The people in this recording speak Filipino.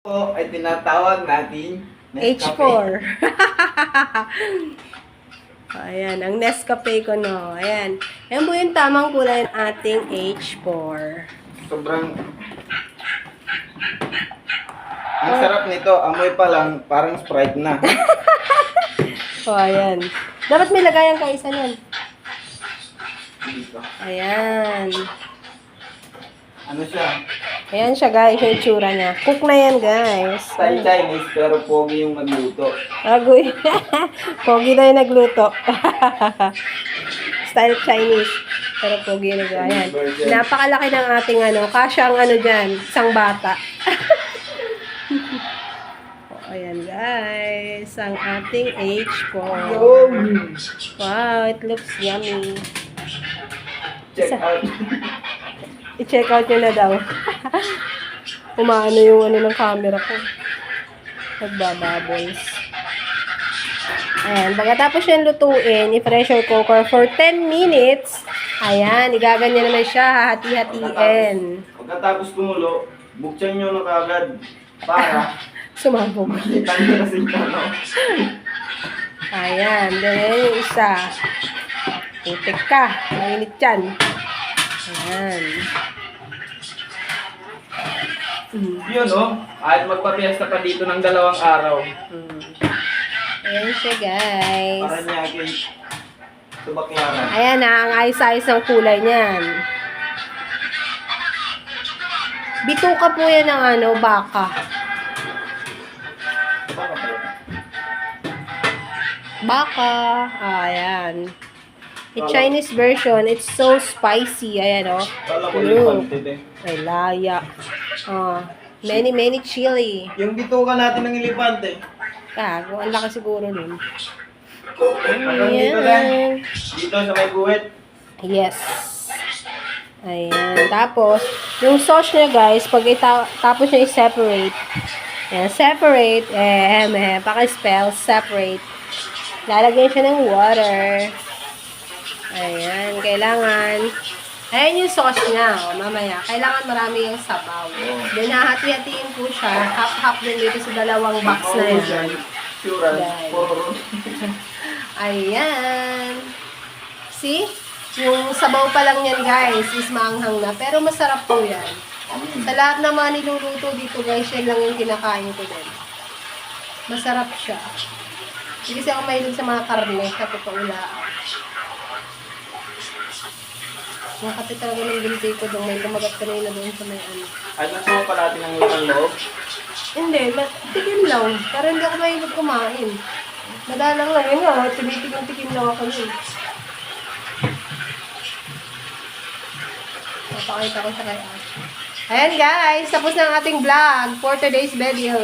Po ay tinatawag natin H4. Ayan, ang Nescafe ko, no. Ayan. Ayan po yung tamang kulay ng ating H4. Sobrang ang sarap nito. Amoy pa lang, parang Sprite na. O, ayan. Dapat may lagayan ka isa nun. Dito. Ayan. Ano siya? Ayan siya, guys. Yung itsura niya. Cook na yan, guys. Style Chinese pero pogi yung magluto. Agoy. Pogi na yung nagluto. Style Chinese. Pero pogi na yung ayan. Napakalaki ng ating ano. Kasya ang ano dyan. Isang bata. O, ayan, guys. Ang ating H4. Wow, it looks yummy. Check out. I-check out nyo na daw. Umaano yung ano ng camera ko. Nagbabubbles. Ayan. Pagkatapos yung lutuin, i-pressure cooker for 10 minutes. Ayan. Igaganyan naman siya. Hati-hatiin. Pagkatapos kumulo, buksan nyo na kagad para Sumabog. itangin na si Tano. Ayan. Then yung isa. Putik ka. Mainit yan. Ayan. Yun kahit magpapiesta pa dito ng 2 araw. Ayan siya, guys. Para niya akin subakyaran. Ayan na, ang ayos-ayos ng kulay niyan. Bituka po yan ng ano, baka. Baka. Ayan. The Chinese version, it's so spicy. Ayan, oh. Kala ko elefante din. Ay, laya. Many chili. Yung bituka natin ng elepante. Kago, ang laki siguro nun. Hanggang dito lang. Ayan. Dito sa may guhit. Yes. Ayan. Tapos, yung sauce niya, guys, pag tapos niya i-separate. Ayan, separate. Paki-spell, separate. Lalagyan siya ng water. Ayan, kailangan. Ayan yung sauce niya, mamaya. Kailangan marami yung sabaw. Then, hahati-hatiin po siya. Half-half din dito sa 2 box na yan. Ayan. See? Yung sabaw pa lang yan, guys, is maanghang na. Pero masarap po yan. Sa lahat ng mga niluluto dito, guys, yan lang yung kinakain ko din. Masarap siya. Hindi kasi ako mahilig sa mga karne, sa totoo lang. Nakapit talaga ng binti ko doon. May lumagat kanina doon sa may ano. Ay, nasuha pa natin ang lutang loob. Hindi, tikim lang. Pero hindi ako mahilig kumain. Madalang lang. Yun nga, tikim lang ako yun. Napakita ko siya kay Ash. Ayan guys, tapos na ang ating vlog for today's video.